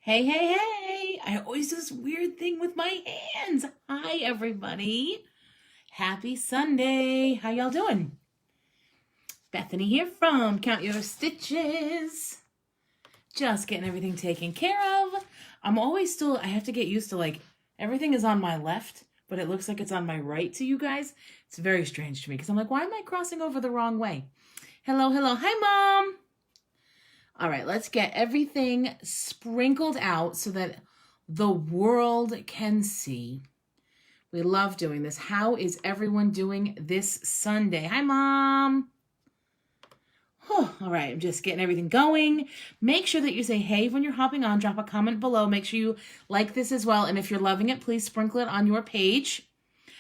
Hey, hey, hey. I always do this weird thing with my hands. Hi, everybody. Happy Sunday. How y'all doing? Bethany here from Count Your Stitches. Just getting everything taken care of. I have to get used to everything is on my left, but it looks like it's on my right to you guys. It's very strange to me because I'm like, why am I crossing over the wrong way? Hello, hello. Hi, Mom. All right, let's get everything sprinkled out so that the world can see. We love doing this. How is everyone doing this Sunday? Hi, Mom. All right, I'm just getting everything going. Make sure that you say hey when you're hopping on. Drop a comment below. Make sure you like this as well. And if you're loving it, please sprinkle it on your page.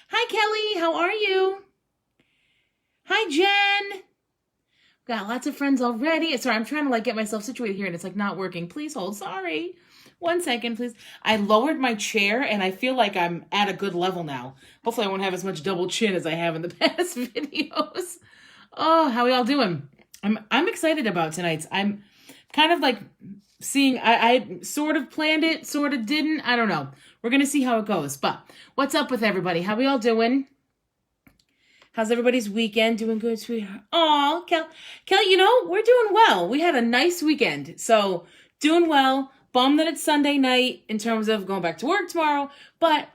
Hi, Kelly. How are you? Hi, Jen. Got lots of friends already. Sorry, I'm trying to get myself situated here and it's not working. Please hold. Sorry. 1 second, please. I lowered my chair and I feel like I'm at a good level now. Hopefully I won't have as much double chin as I have in the past videos. Oh, how are y'all doing? I'm excited about tonight's. I'm kind of seeing, I sort of planned it, sort of didn't. I don't know. We're going to see how it goes. But what's up with everybody? How are y'all doing? How's everybody's weekend? Doing good, sweetheart? Aw, Kelly, we're doing well. We had a nice weekend. So, doing well. Bummed that it's Sunday night in terms of going back to work tomorrow. But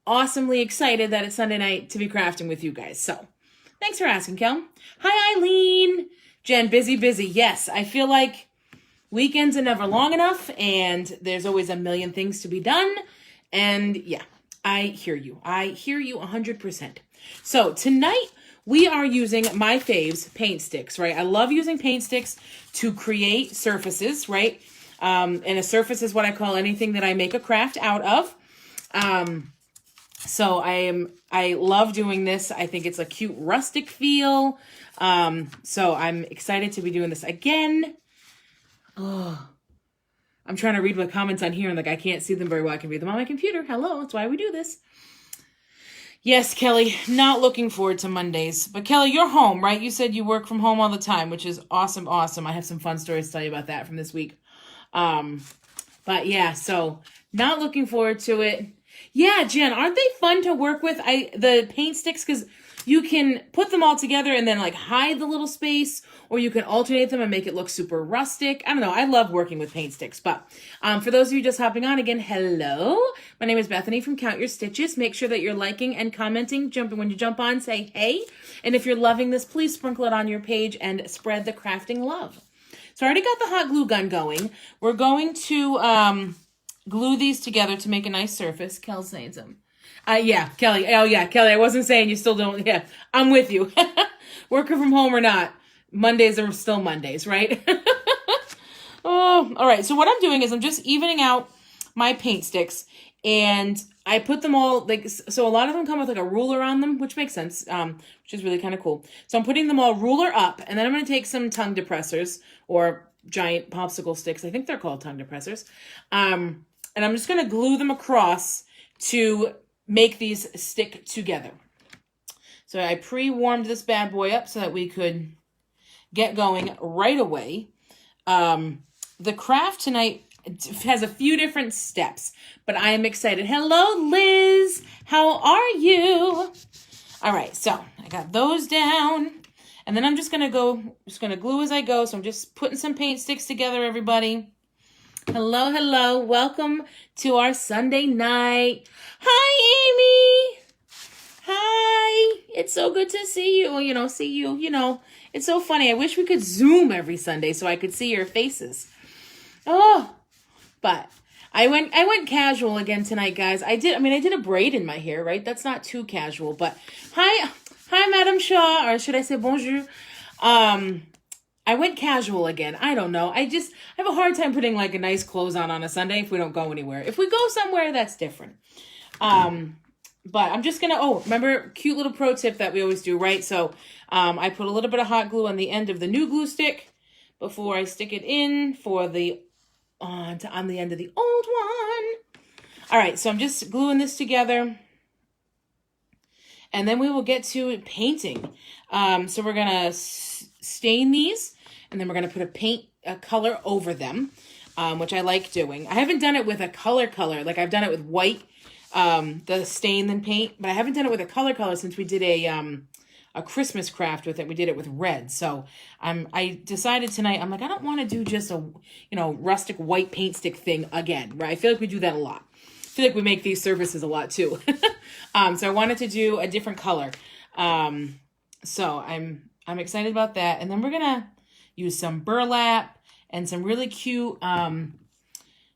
awesomely excited that it's Sunday night to be crafting with you guys. So, thanks for asking, Kel. Hi, Eileen. Jen, busy. Yes, I feel like weekends are never long enough. And there's always a million things to be done. And yeah, I hear you. 100%. So tonight we are using my faves, paint sticks, right? I love using paint sticks to create surfaces, right? And a surface is what I call anything that I make a craft out of. So I love doing this. I think it's a cute rustic feel. So I'm excited to be doing this again. Oh, I'm trying to read my comments on here and I can't see them very well. I can read them on my computer. Hello, that's why we do this. Yes, Kelly, not looking forward to Mondays. But Kelly, you're home, right? You said you work from home all the time, which is awesome. I have some fun stories to tell you about that from this week. But yeah, so not looking forward to it. Yeah, Jen, aren't they fun to work with? The paint sticks, because you can put them all together and then hide the little space, or you can alternate them and make it look super rustic. I don't know. I love working with paint sticks. But for those of you just hopping on again, hello. My name is Bethany from Count Your Stitches. Make sure that you're liking and commenting. When you jump on, say hey. And if you're loving this, please sprinkle it on your page and spread the crafting love. So I already got the hot glue gun going. We're going to glue these together to make a nice surface. Kel's saying something. Yeah, Kelly. Oh, yeah, Kelly. I wasn't saying you still don't. Yeah, I'm with you. Working from home or not, Mondays are still Mondays, right? Oh, all right. So what I'm doing is I'm just evening out my paint sticks, and I put them all so a lot of them come with a ruler on them, which makes sense, which is really kind of cool. So I'm putting them all ruler up, and then I'm going to take some tongue depressors or giant popsicle sticks. I think they're called tongue depressors. And I'm just going to glue them across to make these stick together. So I pre-warmed this bad boy up so that we could get going right away. The craft tonight has a few different steps, but I am excited. Hello, Liz. How are you? All right, so I got those down, and then I'm just gonna glue as I go. So I'm just putting some paint sticks together, everybody. Hello. Welcome to our Sunday night. Hi, Amy. Hi. It's so good to see you. See you. It's so funny. I wish we could Zoom every Sunday so I could see your faces. Oh, but I went casual again tonight, guys. I did a braid in my hair, right? That's not too casual, but hi, Madam Shaw, or should I say bonjour? I went casual again. I don't know. I have a hard time putting a nice clothes on a Sunday if we don't go anywhere. If we go somewhere, that's different. But I'm just gonna, remember, cute little pro tip that we always do, right? So, I put a little bit of hot glue on the end of the new glue stick before I stick it in on the end of the old one. All right, so I'm just gluing this together. And then we will get to painting. So we're gonna stain these, and then we're gonna put a color over them. which I like doing. I haven't done it with a color, like I've done it with white, the stain then paint, but I haven't done it with a color since we did a Christmas craft with it. We did it with red. So I decided tonight, I'm like, I don't want to do just a, rustic white paint stick thing again, right? I feel like we do that a lot. I feel like we make these surfaces a lot too. So I wanted to do a different color. So I'm excited about that. And then we're going to use some burlap and some really cute,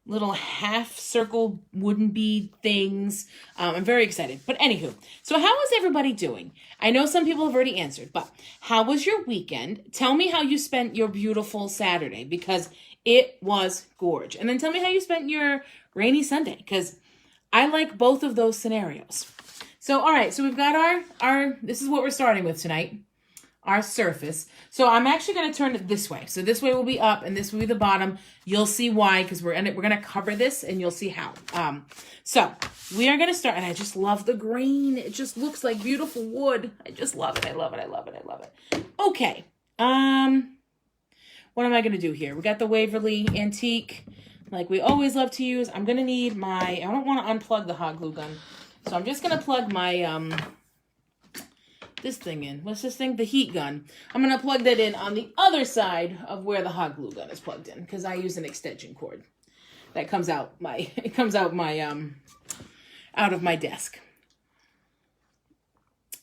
little half circle wooden bead things. I'm very excited. But anywho, so how is everybody doing? I know some people have already answered, but how was your weekend? Tell me how you spent your beautiful Saturday, because it was gorgeous. And then tell me how you spent your rainy Sunday, because I like both of those scenarios. So, all right, so we've got our this is what we're starting with tonight. Our surface. So I'm actually going to turn it this way. So this way will be up and this will be the bottom. You'll see why, because we're going to cover this and you'll see how. So we are going to start, and I just love the green. It just looks like beautiful wood. I just love it. I love it. I love it. I love it. Okay. What am I going to do here? We got the Waverly Antique, like we always love to use. I'm going to need I don't want to unplug the hot glue gun. So I'm just going to plug my, this thing in. What's this thing? The heat gun. I'm going to plug that in on the other side of where the hot glue gun is plugged in, because I use an extension cord that comes out out of my desk.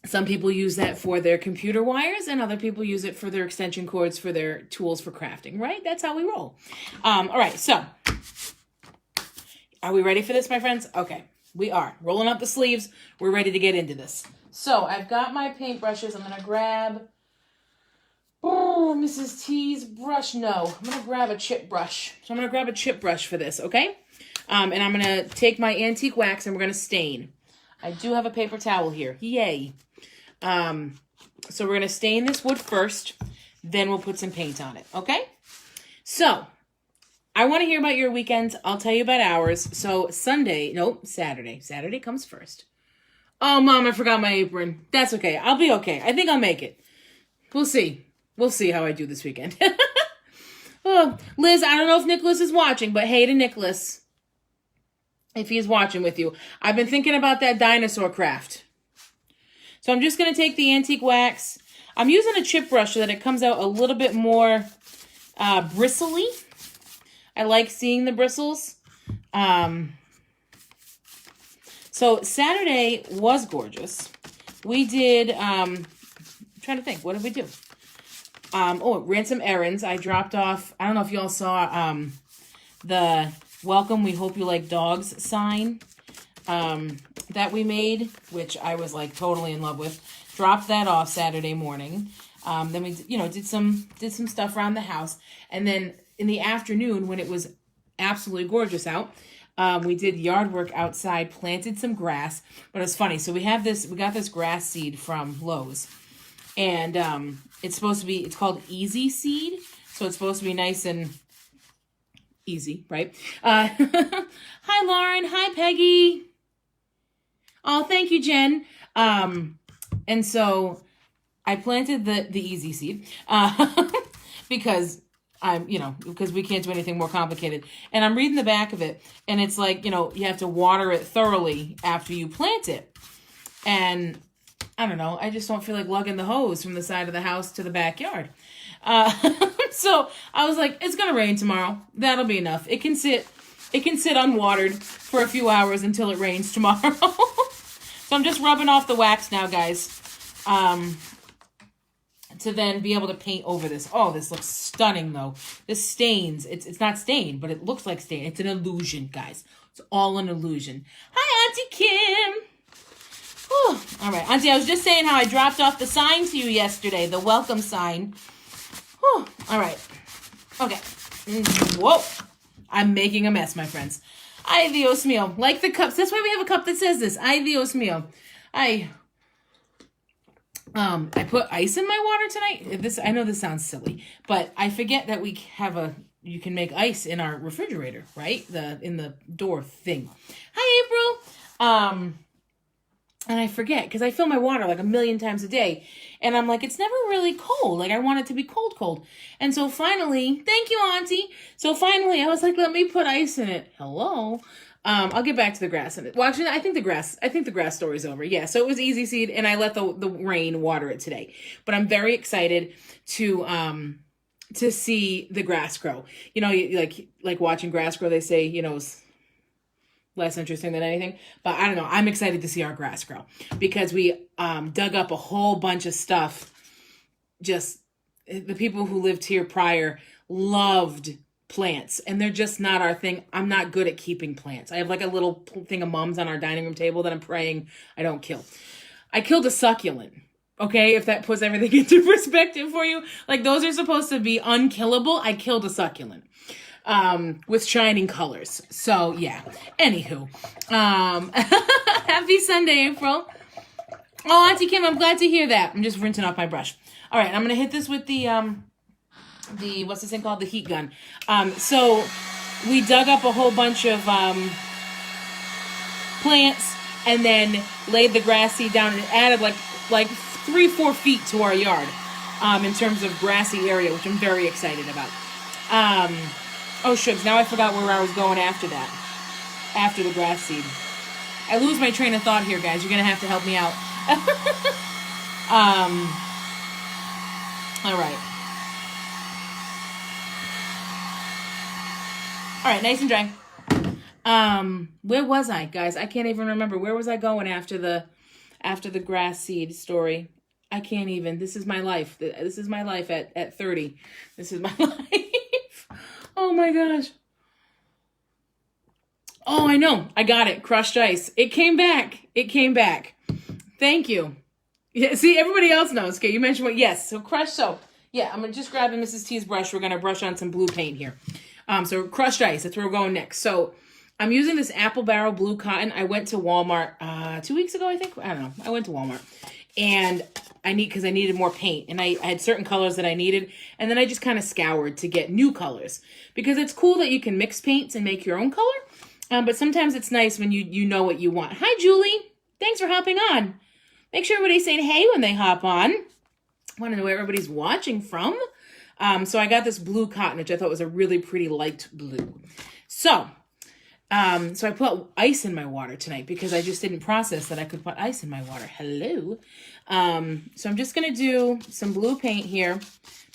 Some people use that for their computer wires, and other people use it for their extension cords for their tools for crafting, right? That's how we roll. All right, so are we ready for this, my friends? Okay, we are. Rolling up the sleeves. We're ready to get into this. So I've got my paintbrushes. I'm going to grab, Mrs. T's brush. No, I'm going to grab a chip brush. So I'm going to grab a chip brush for this, okay? And I'm going to take my antique wax and we're going to stain. I do have a paper towel here. Yay. So we're going to stain this wood first, then we'll put some paint on it, okay? So I want to hear about your weekends. I'll tell you about ours. So Saturday. Saturday comes first. Oh, Mom, I forgot my apron. That's okay. I'll be okay. I think I'll make it. We'll see. We'll see how I do this weekend. Oh, Liz, I don't know if Nicholas is watching, but hey to Nicholas, if he's watching with you. I've been thinking about that dinosaur craft. So I'm just going to take the antique wax. I'm using a chip brush so that it comes out a little bit more bristly. I like seeing the bristles. So Saturday was gorgeous. We did, I'm trying to think, what did we do? Ran some errands. I dropped off, I don't know if y'all saw the welcome, we hope you like dogs sign that we made, which I was like totally in love with. Dropped that off Saturday morning. Then we, did some stuff around the house. And then in the afternoon, when it was absolutely gorgeous out, we did yard work outside, planted some grass, but it's funny. So we got this grass seed from Lowe's, and it's called Easy Seed. So it's supposed to be nice and easy, right? Hi, Lauren. Hi, Peggy. Oh, thank you, Jen. And so I planted the Easy Seed, because because we can't do anything more complicated. And I'm reading the back of it, and it's like, you have to water it thoroughly after you plant it. And I don't know, I just don't feel like lugging the hose from the side of the house to the backyard. So I was like, it's going to rain tomorrow. That'll be enough. It can sit unwatered for a few hours until it rains tomorrow. So I'm just rubbing off the wax now, guys. To then be able to paint over this. Oh, this looks stunning, though. This stains. It's not stained, but it looks like stain. It's an illusion, guys. It's all an illusion. Hi, Auntie Kim. Whew. All right, Auntie, I was just saying how I dropped off the sign to you yesterday, the welcome sign. Whew. All right. Okay. Whoa. I'm making a mess, my friends. Ay, Dios mío. Like the cups. That's why we have a cup that says this. Ay, Dios mío. I put ice in my water tonight. I know this sounds silly, but I forget that we have you can make ice in our refrigerator, right? In the door thing. Hi, April. And I forget because I fill my water like 1,000,000 times a day. And I'm like, it's never really cold. Like I want it to be cold, cold. And so finally, thank you, Auntie. So finally I was like, let me put ice in it. Hello. I'll get back to the grass in it. Well, actually, I think the grass story's over. Yeah. So it was easy seed and I let the rain water it today. But I'm very excited to see the grass grow. You know, like watching grass grow, they say, you know, it's less interesting than anything, but I don't know. I'm excited to see our grass grow because we dug up a whole bunch of stuff. Just the people who lived here prior loved plants, and they're just not our thing. I'm not good at keeping plants. I have like a little thing of mums on our dining room table that I'm praying I don't kill. I killed a succulent. Okay, if that puts everything into perspective for you. Like those are supposed to be unkillable. I killed a succulent. With shining colors. So yeah. Anywho, happy Sunday, April. Oh, Auntie Kim, I'm glad to hear that. I'm just rinsing off my brush. All right, I'm gonna hit this with the what's this thing called? The heat gun. So we dug up a whole bunch of plants and then laid the grass seed down and added like 3-4 feet to our yard in terms of grassy area, which I'm very excited about. Oh, shucks, now I forgot where I was going after that. After the grass seed. I lose my train of thought here, guys. You're going to have to help me out. All right. All right, nice and dry. Where was I, guys? I can't even remember. Where was I going after the grass seed story? I can't even. This is my life. This is my life at 30. This is my life. Oh my gosh. Oh, I know. I got it. Crushed ice. It came back. It came back. Thank you. Yeah, see, everybody else knows. Okay, you mentioned what? Yes. So crushed. So yeah, I'm just grabbing Mrs. T's brush. We're gonna brush on some blue paint here. So crushed ice. That's where we're going next. So I'm using this Apple Barrel blue cotton. I went to Walmart 2 weeks ago, I think. I don't know. I went to Walmart and because I needed more paint and I had certain colors that I needed. And then I just kind of scoured to get new colors because it's cool that you can mix paints and make your own color. But sometimes it's nice when you know what you want. Hi, Julie. Thanks for hopping on. Make sure everybody's saying hey when they hop on. I want to know where everybody's watching from. So I got this blue cotton, which I thought was a really pretty light blue. So I put ice in my water tonight because I just didn't process that I could put ice in my water. Hello. So I'm just going to do some blue paint here,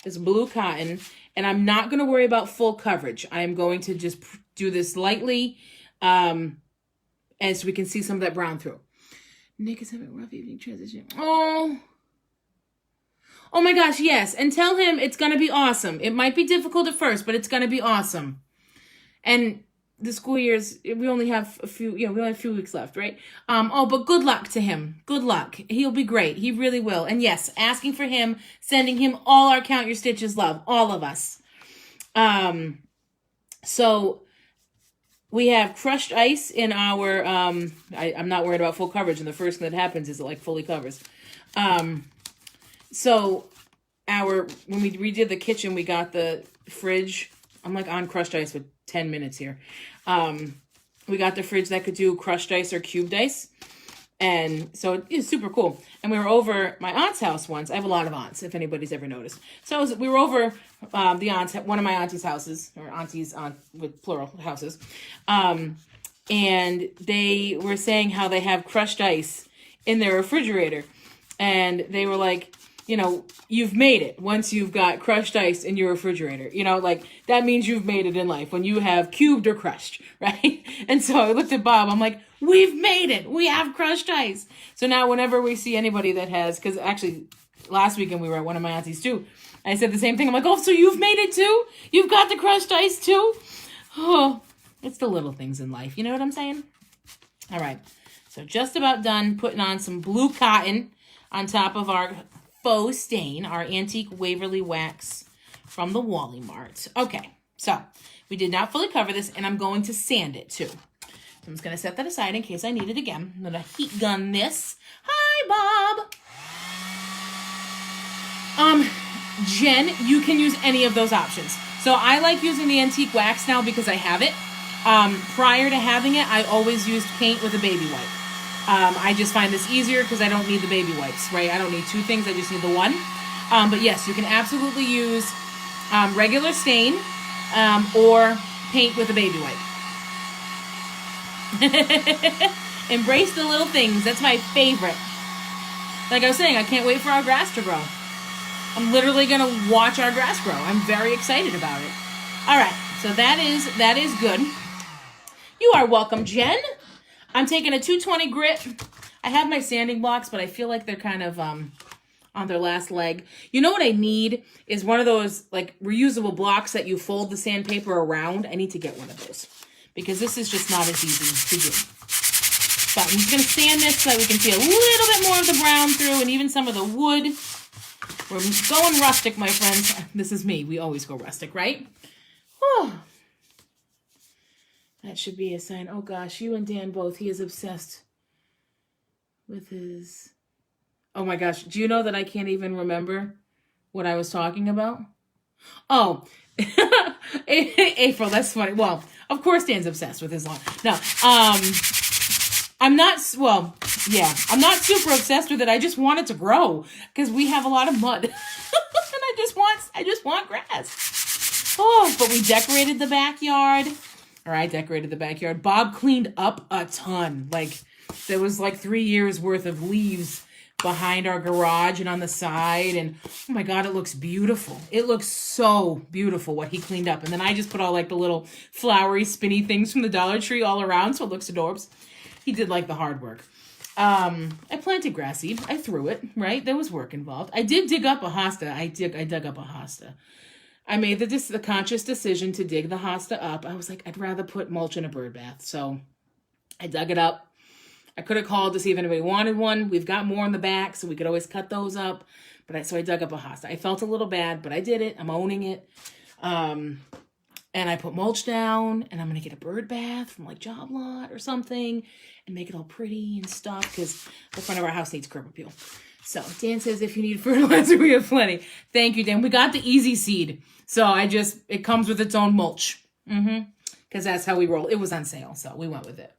this blue cotton, and I'm not going to worry about full coverage. I'm going to just do this lightly, and so we can see some of that brown through. Nick is having a rough evening transition. Oh my gosh, yes. And tell him it's going to be awesome. It might be difficult at first, but it's going to be awesome. And the school years, we only have a few weeks left, right? But good luck to him. Good luck. He'll be great. He really will. And yes, asking for him, sending him all our Count Your Stitches love, all of us. So we have crushed ice in our, I'm not worried about full coverage. And the first thing that happens is it like fully covers. So when we redid the kitchen, we got the fridge. I'm like on crushed ice with 10 minutes here. We got the fridge that could do crushed ice or cubed ice. And so it's super cool. And we were over my aunt's house once. I have a lot of aunts, if anybody's ever noticed. So we were over one of my auntie's houses, or aunties with plural houses. And they were saying how they have crushed ice in their refrigerator. And they were like, you've made it once you've got crushed ice in your refrigerator. Like that means you've made it in life when you have cubed or crushed, right? And so I looked at Bob. I'm like, we've made it. We have crushed ice. So now whenever we see anybody that has, because actually last weekend we were at one of my aunties too. I said the same thing. I'm like, oh, so you've made it too? You've got the crushed ice too? Oh, it's the little things in life. You know what I'm saying? All right. So just about done putting on some blue cotton on top of our faux stain, our antique Waverly wax from the Wally Mart. Okay, so we did not fully cover this, and I'm going to sand it too. So I'm just going to set that aside in case I need it again. I'm going to heat gun this. Hi, Bob. Jen, you can use any of those options. So I like using the antique wax now because I have it. Prior to having it, I always used paint with a baby wipe. I just find this easier because I don't need the baby wipes, right? I don't need two things. I just need the one. But yes, you can absolutely use regular stain or paint with a baby wipe. Embrace the little things. That's my favorite. Like I was saying, I can't wait for our grass to grow. I'm literally going to watch our grass grow. I'm very excited about it. All right, so that is good. You are welcome, Jen. I'm taking a 220 grit. I have my sanding blocks, but I feel like they're kind of on their last leg. You know what I need is one of those like reusable blocks that you fold the sandpaper around. I need to get one of those because this is just not as easy to do. But I'm just going to sand this so that we can see a little bit more of the brown through and even some of the wood. We're going rustic, my friends. This is me. We always go rustic, right? Oh. That should be a sign. Oh, gosh. You and Dan both. He is obsessed with his... Oh, my gosh. Do you know that I can't even remember what I was talking about? Oh. April, that's funny. Well, of course Dan's obsessed with his lawn. No. I'm not super obsessed with it. I just want it to grow because we have a lot of mud. And I just want grass. Oh, but we decorated the backyard. Or I decorated the backyard. Bob cleaned up a ton. Like, there was like 3 years worth of leaves behind our garage and on the side. And oh my God, it looks beautiful. It looks so beautiful what he cleaned up. And then I just put all like the little flowery, spinny things from the Dollar Tree all around. So it looks adorbs. He did like the hard work. I planted grass seed. I threw it, right? There was work involved. I did dig up a hosta. I dug up a hosta. I made the conscious decision to dig the hosta up. I was like, I'd rather put mulch in a bird bath. So I dug it up. I could have called to see if anybody wanted one. We've got more in the back, so we could always cut those up. So I dug up a hosta. I felt a little bad, but I did it. I'm owning it. And I put mulch down, and I'm going to get a bird bath from like Job Lot or something and make it all pretty and stuff because the front of our house needs curb appeal. So Dan says, if you need fertilizer, we have plenty. Thank you, Dan. We got the easy seed. So it comes with its own mulch. Because that's how we roll. It was on sale, so we went with it.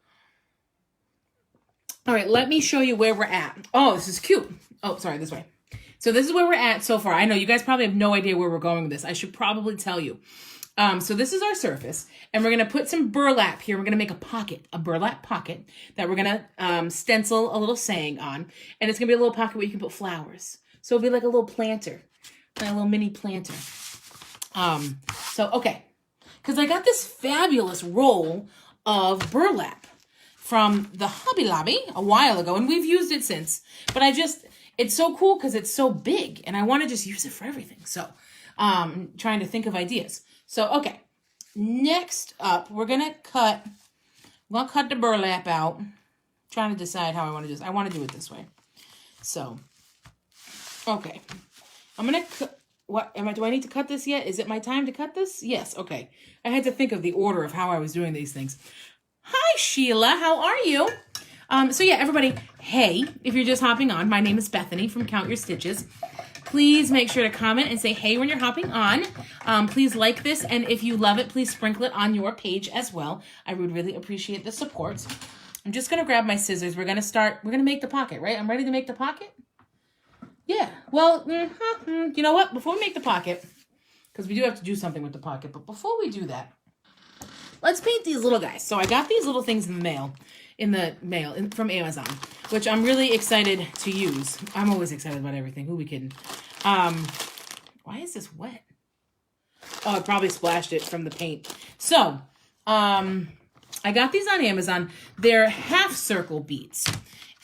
All right, let me show you where we're at. Oh, this is cute. Oh, sorry, this way. So this is where we're at so far. I know you guys probably have no idea where we're going with this. I should probably tell you. So this is our surface, and we're going to put some burlap here. We're going to make a burlap pocket that we're going to stencil a little saying on, and it's going to be a little pocket where you can put flowers. So it'll be like a little planter, like a little mini planter. Okay, because I got this fabulous roll of burlap from the Hobby Lobby a while ago, and we've used it since, but it's so cool because it's so big, and I want to just use it for everything. So trying to think of ideas. So, okay, next up, we're going to cut the burlap out. I'm trying to decide how I want to do this. I want to do it this way. So, okay, I'm going to cut, do I need to cut this yet? Is it my time to cut this? Yes, okay. I had to think of the order of how I was doing these things. Hi, Sheila, how are you? So yeah, everybody, hey, if you're just hopping on, my name is Bethany from Count Your Stitches. Please make sure to comment and say hey when you're hopping on. Please like this, and if you love it, please sprinkle it on your page as well. I would really appreciate the support. I'm just going to grab my scissors. We're going to make the pocket, right? I'm ready to make the pocket? Yeah. Well, you know what? Before we make the pocket, because we do have to do something with the pocket, but before we do that, let's paint these little guys. So I got these little things in the mail from Amazon, which I'm really excited to use. I'm always excited about everything. Who we kidding? Why is this wet? Oh, I probably splashed it from the paint. So, I got these on Amazon. They're half circle beads.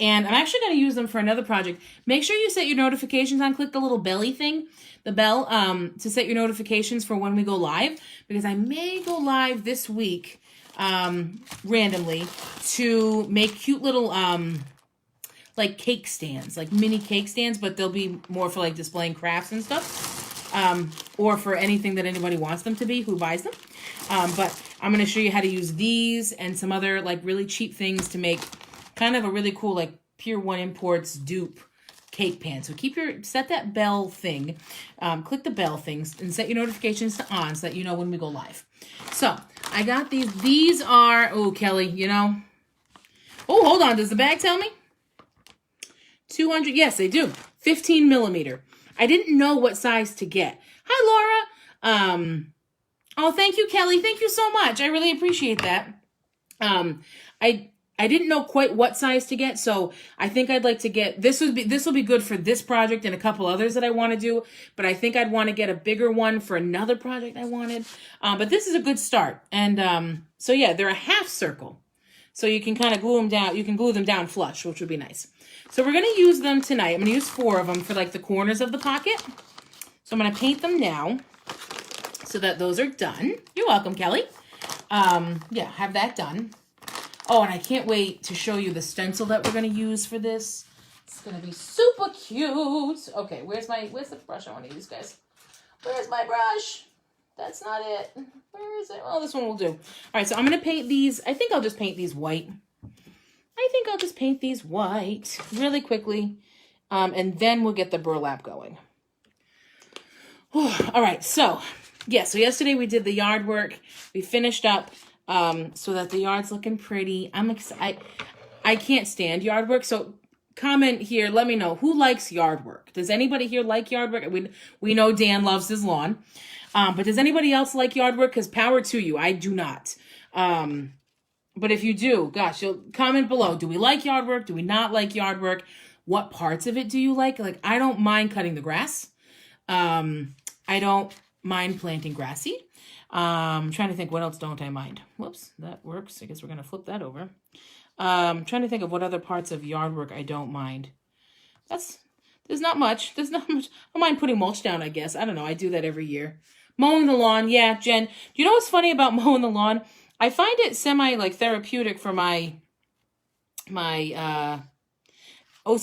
And I'm actually going to use them for another project. Make sure you set your notifications on. Click the little belly thing, the bell, to set your notifications for when we go live. Because I may go live this week, randomly, to make cute little, like cake stands, like mini cake stands, but they'll be more for like displaying crafts and stuff, or for anything that anybody wants them to be, who buys them. But I'm going to show you how to use these and some other like really cheap things to make kind of a really cool, like Pier 1 Imports dupe cake pan. So set that bell thing, click the bell things and set your notifications to on so that you know when we go live. So I got these are, oh, Kelly, you know, Oh, hold on. Does the bag tell me? 200. Yes, they do. 15 millimeter. I didn't know what size to get. Hi, Laura. Oh, thank you, Kelly. Thank you so much. I really appreciate that. I didn't know quite what size to get, so I think I'd like to get, this will be good for this project and a couple others that I want to do, but I think I'd want to get a bigger one for another project I wanted. But this is a good start. And so yeah, they're a half circle. So you can kind of glue them down. You can glue them down flush, which would be nice. So we're going to use them tonight. I'm going to use 4 of them for like the corners of the pocket. So I'm going to paint them now so that those are done. You're welcome, Kelly. Yeah, have that done. Oh, and I can't wait to show you the stencil that we're going to use for this. It's going to be super cute. Okay, where's the brush I want to use, guys? Where's my brush? That's not it. Where is it? Well, this one will do. All right, so I'm going to paint these. I think I'll just paint these white. Really quickly. And then we'll get the burlap going. All right, so, yeah, so yesterday we did the yard work. We finished up. So that the yard's looking pretty. I'm excited. I can't stand yard work. So comment here. Let me know who likes yard work. Does anybody here like yard work? We know Dan loves his lawn. But does anybody else like yard work? Because power to you. I do not. But if you do, gosh, you'll comment below. Do we like yard work? Do we not like yard work? What parts of it do you like? Like, I don't mind cutting the grass. I don't mind planting grass seed. I'm trying to think, what else don't I mind? Whoops, that works. I guess we're going to flip that over. I'm trying to think of what other parts of yard work I don't mind. There's not much. I don't mind putting mulch down, I guess. I don't know. I do that every year. Mowing the lawn. Yeah, Jen. Do you know what's funny about mowing the lawn? I find it like therapeutic for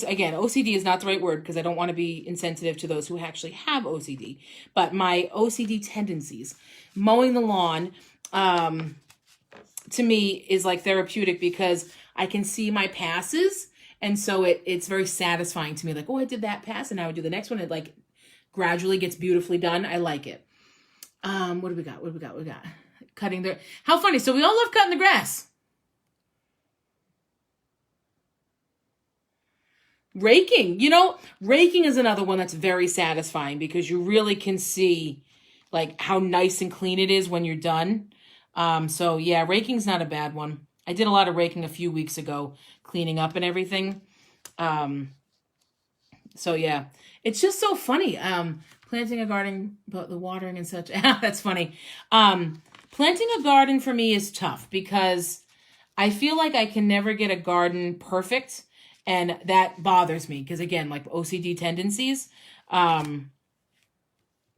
again, OCD is not the right word because I don't want to be insensitive to those who actually have OCD, but my OCD tendencies. Mowing the lawn, to me, is like therapeutic because I can see my passes. And so it's very satisfying to me. Like, oh, I did that pass and now I do the next one. It like gradually gets beautifully done. I like it. What do we got? We got cutting the, how funny. So we all love cutting the grass. Raking, raking is another one that's very satisfying because you really can see like how nice and clean it is when you're done. So yeah, raking's not a bad one. I did a lot of raking a few weeks ago, cleaning up and everything. So yeah, it's just so funny. Planting a garden, but the watering and such. That's funny. Planting a garden for me is tough because I feel like I can never get a garden perfect. And that bothers me because, again, like OCD tendencies.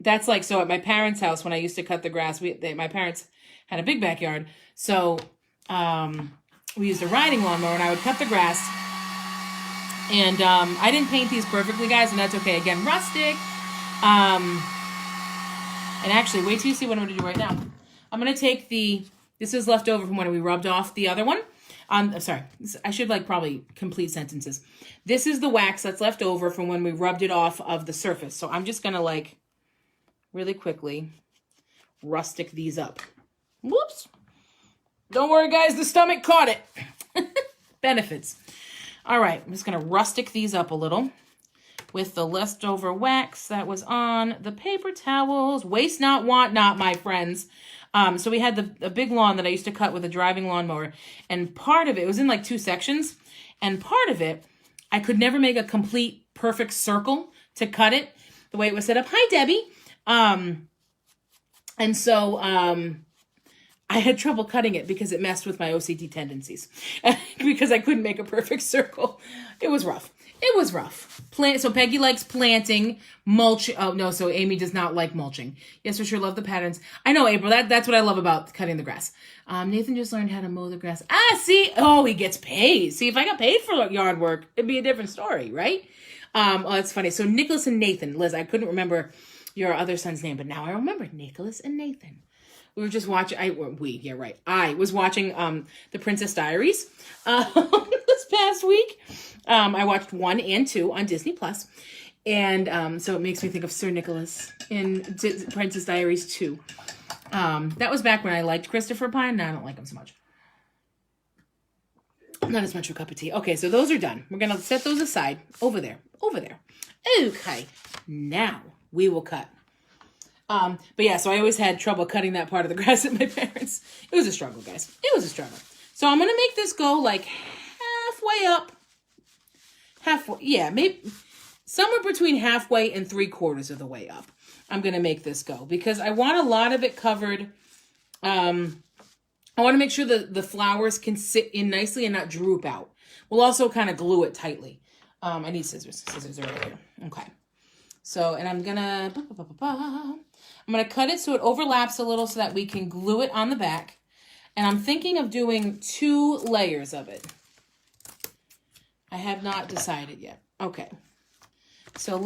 That's like, so at my parents' house, when I used to cut the grass, my parents had a big backyard. So we used a riding lawnmower and I would cut the grass. And I didn't paint these perfectly, guys, and that's okay. Again, rustic. And actually, wait till you see what I'm going to do right now. I'm going to take this is left over from when we rubbed off the other one. Sorry, I should probably complete sentences. This is the wax that's left over from when we rubbed it off of the surface. So I'm just going to really quickly rustic these up. Whoops. Don't worry, guys. The stomach caught it. Benefits. All right. I'm just going to rustic these up a little with the leftover wax that was on the paper towels. Waste not, want not, my friends. So we had a big lawn that I used to cut with a driving lawnmower, and part of it was in 2 sections, and part of it, I could never make a complete perfect circle to cut it the way it was set up. Hi, Debbie. And so I had trouble cutting it because it messed with my OCD tendencies because I couldn't make a perfect circle. It was rough. So Peggy likes planting, mulch. Oh, no, so Amy does not like mulching. Yes, for sure, love the patterns. I know, April, that's what I love about cutting the grass. Nathan just learned how to mow the grass. See? Oh, he gets paid. See, if I got paid for yard work, it'd be a different story, right? Oh, that's funny. So Nicholas and Nathan. Liz, I couldn't remember your other son's name, but now I remember Nicholas and Nathan. We were just watching, I was watching The Princess Diaries this past week. I watched 1 and 2 on Disney+. And so it makes me think of Sir Nicholas in Princess Diaries 2. That was back when I liked Christopher Pine. Now I don't like him so much. Not as much of a cup of tea. Okay, so those are done. We're going to set those aside. Over there. Over there. Okay. Now we will cut. But yeah, so I always had trouble cutting that part of the grass at my parents'. It was a struggle, guys. It was a struggle. So I'm going to make this go like halfway up. Halfway. Yeah, maybe somewhere between halfway and 3/4 of the way up. I'm going to make this go because I want a lot of it covered. I want to make sure that the flowers can sit in nicely and not droop out. We'll also kind of glue it tightly. I need scissors. Scissors are right here. Okay. So, and I'm gonna cut it so it overlaps a little so that we can glue it on the back. And I'm thinking of doing 2 layers of it. I have not decided yet. Okay. So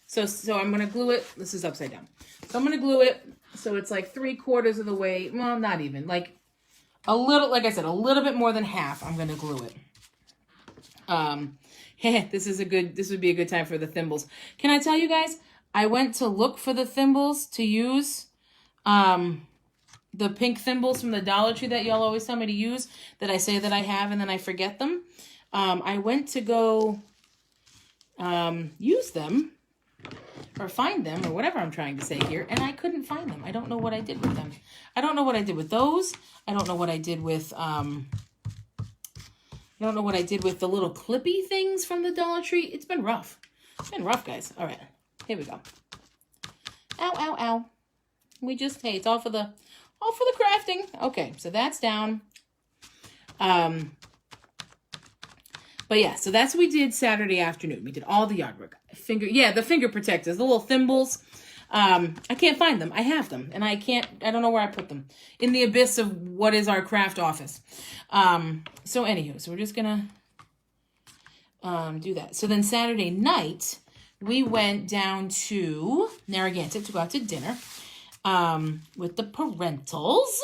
so I'm gonna glue it. This is upside down. So I'm gonna glue it so it's like 3/4 of the way. Well, not even. Like a little, like I said, a little bit more than half. I'm gonna glue it. This would be a good time for the thimbles. Can I tell you guys, I went to look for the thimbles to use, the pink thimbles from the Dollar Tree that y'all always tell me to use, that I say that I have and then I forget them. I went to go use them or find them or whatever I'm trying to say here, and I couldn't find them. I don't know what I did with them. I don't know what I did with those. I don't know what I did with I don't know what I did with the little clippy things from the Dollar Tree. It's been rough. It's been rough, guys. All right, here we go. Ow, ow, ow. Hey, it's all for the crafting. Okay, so that's down. But yeah, so that's what we did Saturday afternoon. We did all the yard work. The finger protectors, the little thimbles. I can't find them. I have them, and I don't know where I put them. In the abyss of what is our craft office. So anywho, so we're just gonna do that. So then Saturday night, we went down to Narragansett to go out to dinner with the parentals,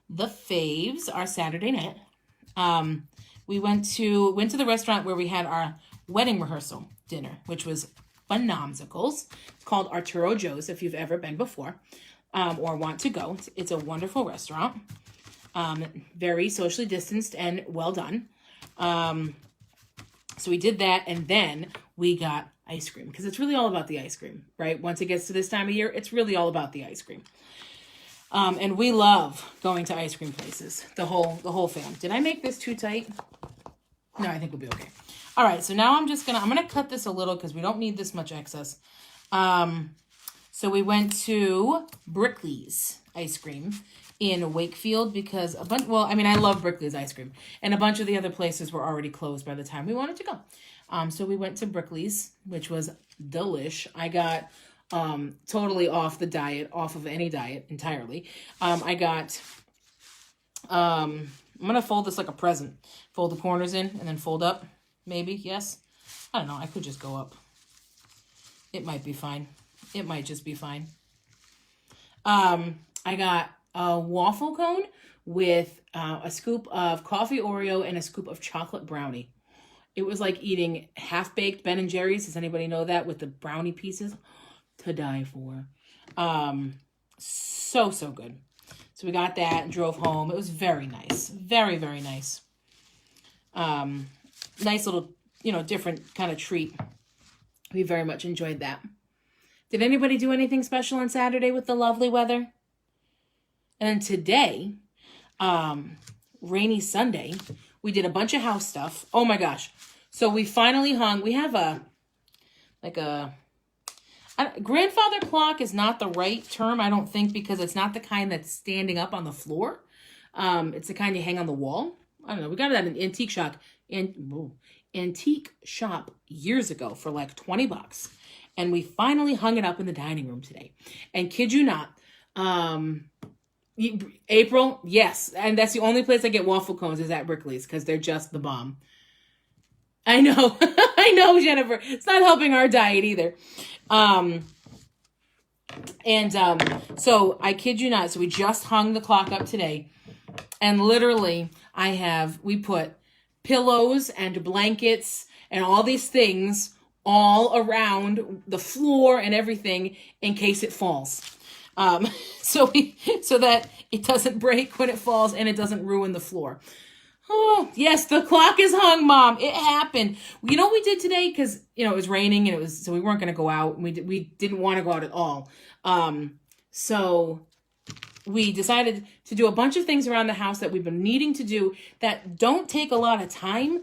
the faves, our Saturday night. We went to the restaurant where we had our wedding rehearsal dinner, which was phenomenals. It's called Arturo Joe's if you've ever been before or want to go. It's a wonderful restaurant. Very socially distanced and well done. So we did that, and then we got ice cream because it's really all about the ice cream, right? Once it gets to this time of year, it's really all about the ice cream. And we love going to ice cream places, the whole fam. Did I make this too tight? No, I think we'll be okay. All right, so now I'm going to cut this a little because we don't need this much excess. So we went to Brickley's ice cream in Wakefield because I love Brickley's ice cream. And a bunch of the other places were already closed by the time we wanted to go. So we went to Brickley's, which was delish. I got totally off of any diet entirely. I'm going to fold this like a present. Fold the corners in and then fold up. Maybe, yes. I don't know. I could just go up. It might be fine. It might just be fine. I got a waffle cone with a scoop of coffee Oreo and a scoop of chocolate brownie. It was like eating half-baked Ben & Jerry's. Does anybody know that? With the brownie pieces. To die for. So good. So we got that and drove home. It was very nice. Very, very nice. Nice little, different kind of treat. We very much enjoyed that. Did anybody do anything special on Saturday with the lovely weather? And then today, rainy Sunday, we did a bunch of house stuff. Oh my gosh. So we finally hung. We have grandfather clock is not the right term, I don't think, because it's not the kind that's standing up on the floor. It's the kind you hang on the wall. I don't know. We got it at an antique shop years ago for like $20. And we finally hung it up in the dining room today. And kid you not, April, yes. And that's the only place I get waffle cones is at Brickley's because they're just the bomb. I know. I know, Jennifer. It's not helping our diet either. So I kid you not. So we just hung the clock up today. And literally we put pillows and blankets and all these things all around the floor and everything in case it falls. So that it doesn't break when it falls and it doesn't ruin the floor. Oh, yes, the clock is hung, Mom. It happened. You know what we did today? Because, it was raining and so we weren't going to go out. We didn't want to go out at all. So we decided to do a bunch of things around the house that we've been needing to do that don't take a lot of time.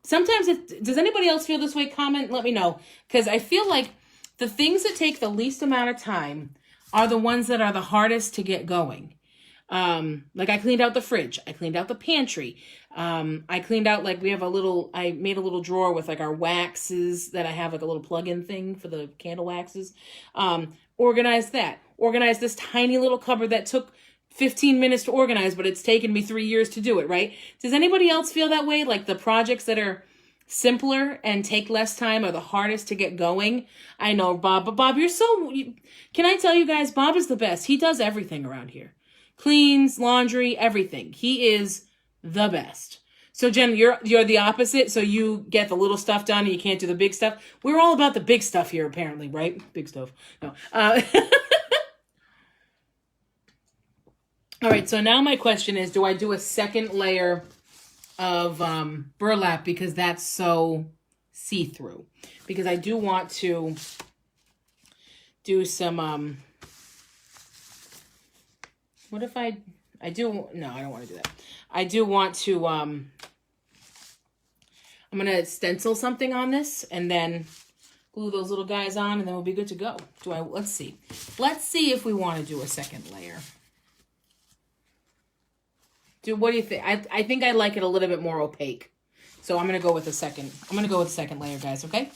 Sometimes, does anybody else feel this way? Comment, let me know. Because I feel like the things that take the least amount of time are the ones that are the hardest to get going. Like I cleaned out the fridge. I cleaned out the pantry. I cleaned out, I made a little drawer with our waxes that I have, a little plug-in thing for the candle waxes. Organized that. Organized this tiny little cupboard that took 15 minutes to organize, but it's taken me 3 years to do it, right? Does anybody else feel that way? Like the projects that are simpler and take less time are the hardest to get going? I know, Bob, but Bob, can I tell you guys, Bob is the best. He does everything around here. Cleans, laundry, everything. He is the best. So Jen, you're the opposite. So you get the little stuff done and you can't do the big stuff. We're all about the big stuff here, apparently, right? Big stuff. No. All right. So now my question is, do I do a second layer of burlap because that's so see-through? Because I do want to do some what if I do? No, I don't want to do that. I do want to, I'm going to stencil something on this and then glue those little guys on and then we'll be good to go. Let's see. Let's see if we want to do a second layer. What do you think? I think I like it a little bit more opaque. So I'm going to go with the second layer, guys, okay?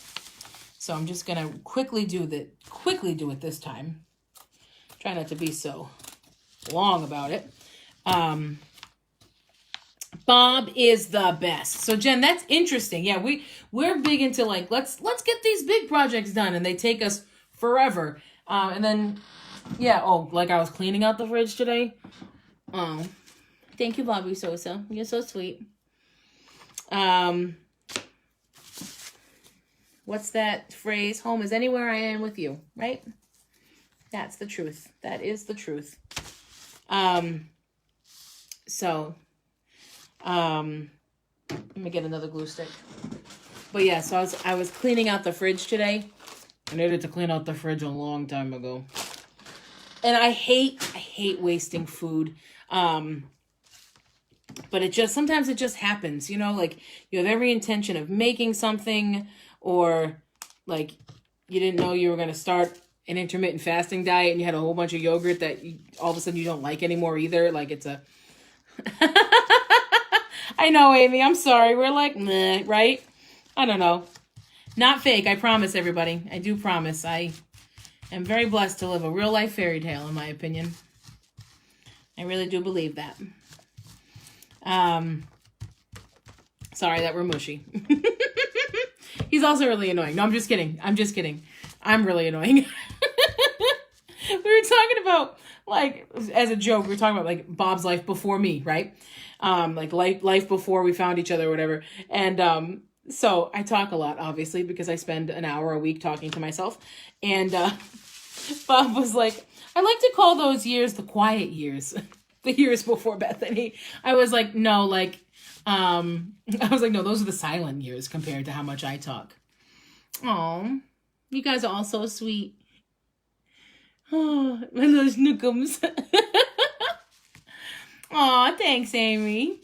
So I'm just going to quickly do it this time. Try not to be so long about it. Bob is the best. So Jen, that's interesting. Yeah, we're big into let's get these big projects done, and they take us forever. And then I was cleaning out the fridge today. Oh, thank you, Bobby Sosa. You're so sweet. What's that phrase? Home is anywhere I am with you, right? That's the truth. That is the truth. Let me get another glue stick. But yeah, so I was cleaning out the fridge today. I needed to clean out the fridge a long time ago. And I hate wasting food. But sometimes it just happens, you have every intention of making something, or you didn't know you were going to start an intermittent fasting diet and you had a whole bunch of yogurt that all of a sudden you don't like anymore either. I know, Amy, I'm sorry. We're meh, right? I don't know. Not fake, I promise, everybody. I do promise. I am very blessed to live a real life fairy tale, in my opinion. I really do believe that. Sorry that we're mushy. He's also really annoying. No, I'm just kidding. I'm really annoying. We were talking about, as a joke, we were talking about, Bob's life before me, right? Life before we found each other or whatever. And so I talk a lot, obviously, because I spend an hour a week talking to myself. And Bob was like, I like to call those years the quiet years. The years before Bethany. I was like, no, no, those are the silent years compared to how much I talk. Oh, you guys are all so sweet. Oh, my little snookums. Aw, thanks, Amy.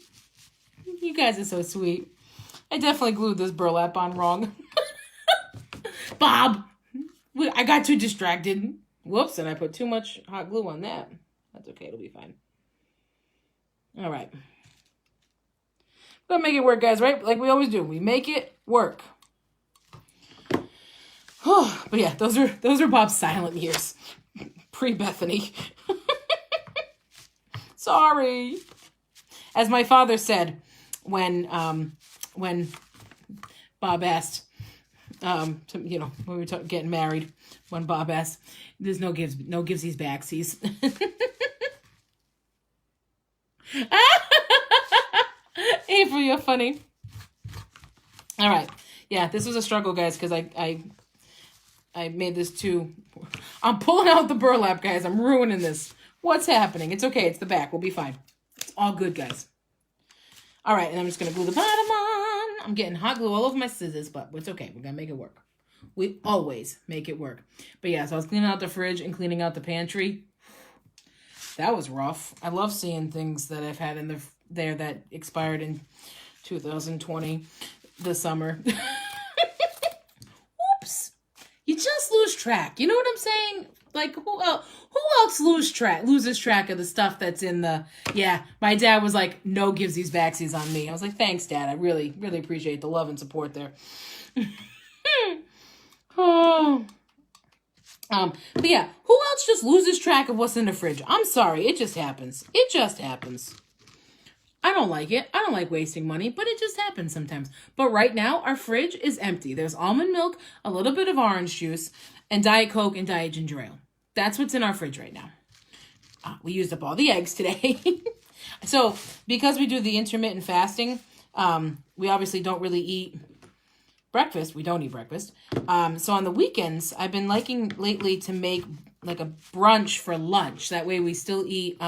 You guys are so sweet. I definitely glued this burlap on wrong. Bob, I got too distracted. Whoops, and I put too much hot glue on that. That's okay, it'll be fine. All right. We're gonna make it work, guys, right? Like we always do. We make it work. But yeah, those are Bob's silent years. Pre-Bethany. Sorry. As my father said when Bob asked, when we were getting married, when Bob asked, there's no givesies backsies. April, you're funny. All right. Yeah, this was a struggle, guys, because I made this too. I'm pulling out the burlap, guys. I'm ruining this. What's happening? It's okay. It's the back. We'll be fine. It's all good, guys. All right, and I'm just going to glue the bottom on. I'm getting hot glue all over my scissors, but it's okay. We're going to make it work. We always make it work. But yeah, so I was cleaning out the fridge and cleaning out the pantry. That was rough. I love seeing things that I've had in there that expired in 2020, the summer. Oops. You just lose track. You know what I'm saying? Like, who else loses track of the stuff that's in the... Yeah, my dad was like, no givesies backsies on me. I was like, thanks, Dad. I really, really appreciate the love and support there. Oh. But yeah, who else just loses track of what's in the fridge? I'm sorry, it just happens. It just happens. I don't like it. I don't like wasting money, but it just happens sometimes. But right now, our fridge is empty. There's almond milk, a little bit of orange juice, and Diet Coke and Diet Ginger Ale. That's what's in our fridge right now. We used up all the eggs today. So, because we do the intermittent fasting, we obviously don't really eat breakfast. We don't eat breakfast. So on the weekends, I've been liking lately to make like a brunch for lunch. That way we still eat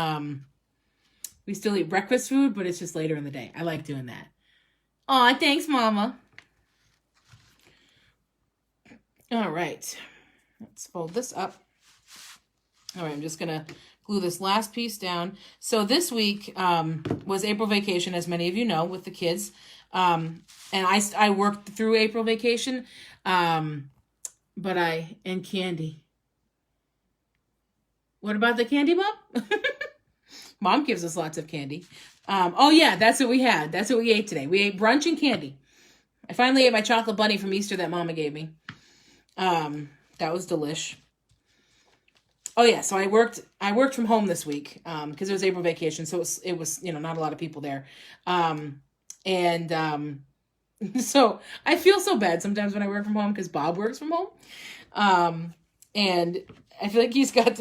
breakfast food, but it's just later in the day. I like doing that. Aw, thanks, Mama. All right. Let's fold this up. All right, I'm just going to glue this last piece down. So this week was April vacation, as many of you know, with the kids. And I worked through April vacation, and candy. What about the candy, Mom? Mom gives us lots of candy. Oh yeah, that's what we had. That's what we ate today. We ate brunch and candy. I finally ate my chocolate bunny from Easter that Mama gave me. That was delish. Oh yeah, so I worked from home this week, because it was April vacation, so it was not a lot of people there. So I feel so bad sometimes when I work from home because Bob works from home. And I feel like he's got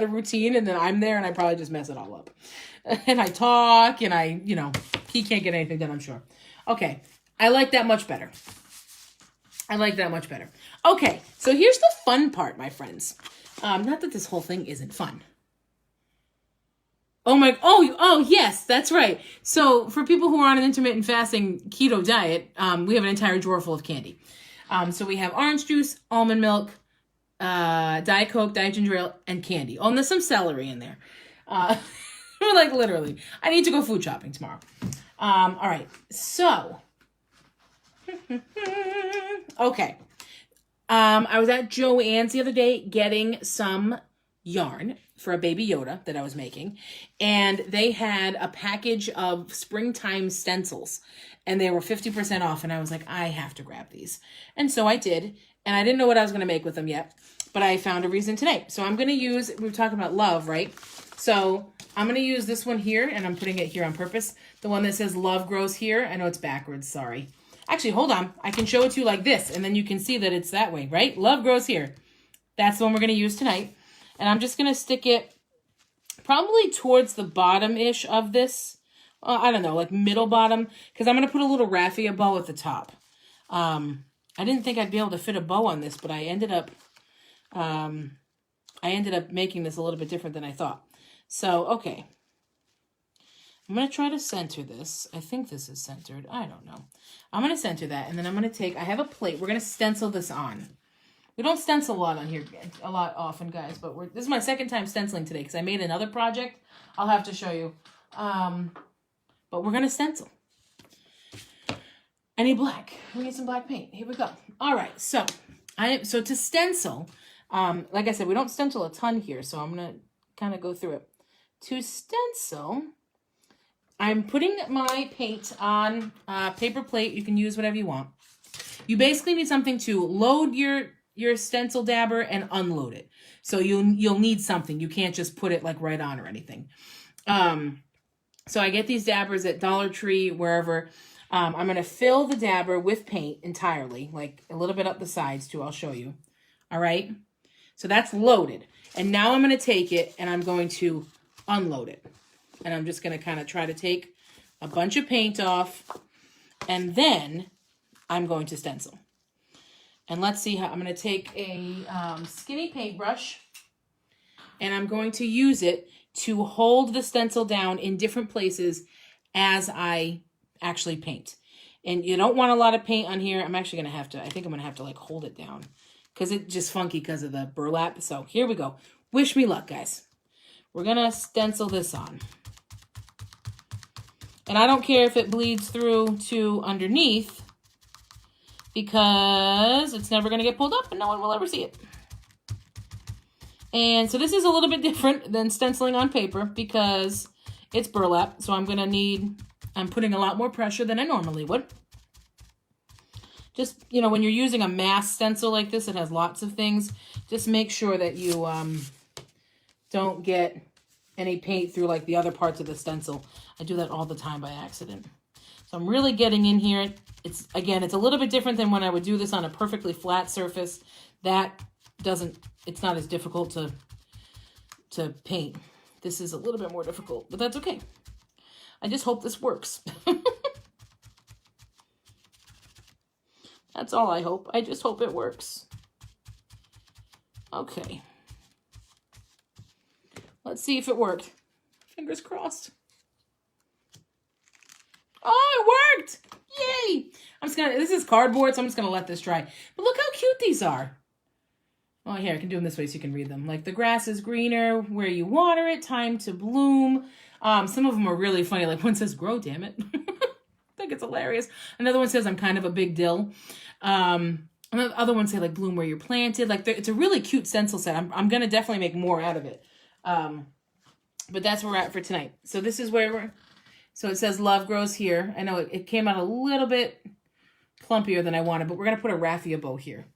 a routine, and then I'm there and I probably just mess it all up. And I talk and he can't get anything done, I'm sure. Okay. I like that much better. Okay. So here's the fun part, my friends. Not that this whole thing isn't fun. Oh, yes, that's right. So for people who are on an intermittent fasting keto diet, we have an entire drawer full of candy. So we have orange juice, almond milk, Diet Coke, Diet Ginger Ale, and candy. Oh, and there's some celery in there. Like literally. I need to go food shopping tomorrow. All right. So, okay. I was at Joann's the other day getting some yarn for a Baby Yoda that I was making, and they had a package of springtime stencils, and they were 50% off, and I was like, I have to grab these. And so I did, and I didn't know what I was going to make with them yet, but I found a reason today. So I'm going to use, we were talking about love, right? So I'm going to use this one here, and I'm putting it here on purpose. The one that says love grows here. I know it's backwards, sorry. Actually, hold on. I can show it to you like this, and then you can see that it's that way, right? Love grows here. That's the one we're going to use tonight. And I'm just going to stick it probably towards the bottom-ish of this. I don't know, like middle bottom. Because I'm going to put a little raffia bow at the top. I didn't think I'd be able to fit a bow on this, but I ended up making this a little bit different than I thought. So, okay. I'm going to try to center this. I think this is centered. I don't know. I'm going to center that. And then I'm going to take, I have a plate. We're going to stencil this on. We don't stencil a lot on here, a lot often, guys. But this is my second time stenciling today because I made another project. I'll have to show you. But we're going to stencil. I need black. We need some black paint. Here we go. All right. So to stencil, like I said, we don't stencil a ton here. So I'm going to kind of go through it. To stencil, I'm putting my paint on a paper plate. You can use whatever you want. You basically need something to load your stencil dabber and unload it. So you'll need something. You can't just put it like right on or anything. So I get these dabbers at Dollar Tree, wherever. I'm going to fill the dabber with paint entirely, like a little bit up the sides too. I'll show you. All right. So that's loaded. And now I'm going to take it and I'm going to unload it. And I'm just going to kind of try to take a bunch of paint off. And then I'm going to stencil. And let's see how I'm going to take a skinny paintbrush. And I'm going to use it to hold the stencil down in different places as I actually paint. And you don't want a lot of paint on here. I'm actually going to have to, I think I'm going to have to like hold it down because it's just funky because of the burlap. So here we go. Wish me luck, guys. We're going to stencil this on. And I don't care if it bleeds through to underneath because it's never going to get pulled up and no one will ever see it. And so this is a little bit different than stenciling on paper because it's burlap. So I'm putting a lot more pressure than I normally would. Just, you know, when you're using a mass stencil like this, it has lots of things. Just make sure that you don't get any paint through like the other parts of the stencil. I do that all the time by accident. So I'm really getting in here. It's a little bit different than when I would do this on a perfectly flat surface. It's not as difficult to paint. This is a little bit more difficult, but that's okay. I just hope this works. That's all I hope. I just hope it works. Okay. Let's see if it worked. Fingers crossed. Oh, it worked! Yay! This is cardboard, so I'm just gonna let this dry. But look how cute these are. Oh, here, I can do them this way so you can read them. Like, the grass is greener where you water it, time to bloom. Some of them are really funny. Like, one says, grow, damn it. I think it's hilarious. Another one says, I'm kind of a big dill. Another other one say, like, bloom where you're planted. Like, it's a really cute stencil set. I'm going to definitely make more out of it. But that's where we're at for tonight. So this is where so it says love grows here. I know it came out a little bit plumpier than I wanted, but we're going to put a raffia bow here.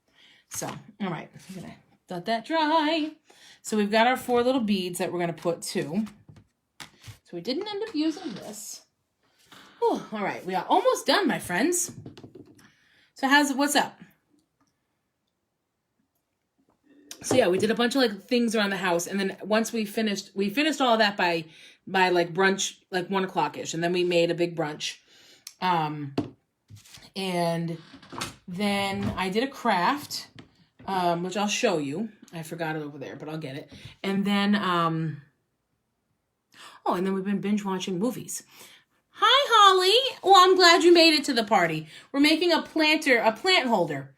So, all right, I'm going to let that dry. So we've got our 4 little beads that we're going to put too. So we didn't end up using this. Whew, all right, we are almost done, my friends. So what's up? So yeah, we did a bunch of like things around the house, and then once we finished all of that by like brunch, like 1 o'clock-ish, and then we made a big brunch. And then I did a craft, which I'll show you. I forgot it over there, but I'll get it. And then, and then we've been binge watching movies. Hi, Holly. Well, I'm glad you made it to the party. We're making a plant holder.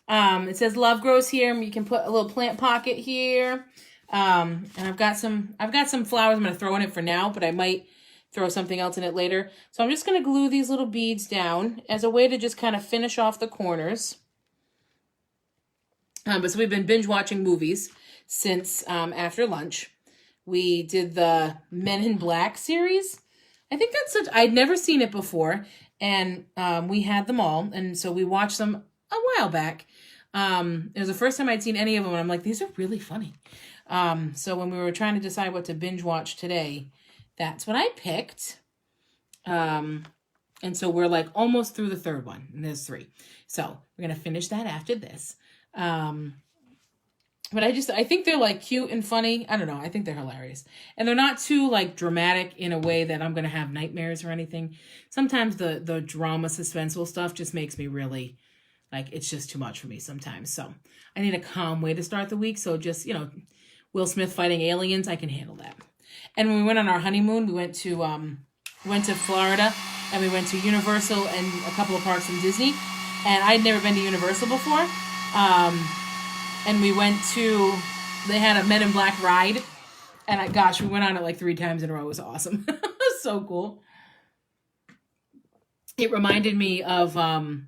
It says love grows here. You can put a little plant pocket here. And I've got some flowers I'm going to throw in it for now, but I might throw something else in it later. So I'm just going to glue these little beads down as a way to just kind of finish off the corners. But so we've been binge watching movies since after lunch. We did the Men in Black series. I think I'd never seen it before. And we had them all. And so we watched them a while back. It was the first time I'd seen any of them. And I'm like, these are really funny. So when we were trying to decide what to binge watch today, that's what I picked. And so we're like almost through the third one. And there's 3. So we're going to finish that after this. But I think they're like cute and funny. I don't know. I think they're hilarious. And they're not too like dramatic in a way that I'm going to have nightmares or anything. Sometimes the drama suspenseful stuff just makes me really like, it's just too much for me sometimes. So I need a calm way to start the week. So just, Will Smith fighting aliens, I can handle that. And when we went on our honeymoon, we went to Florida, and we went to Universal and a couple of parks in Disney. And I'd never been to Universal before. And we they had a Men in Black ride. And we went on it like 3 times in a row. It was awesome. It was so cool. It reminded me of the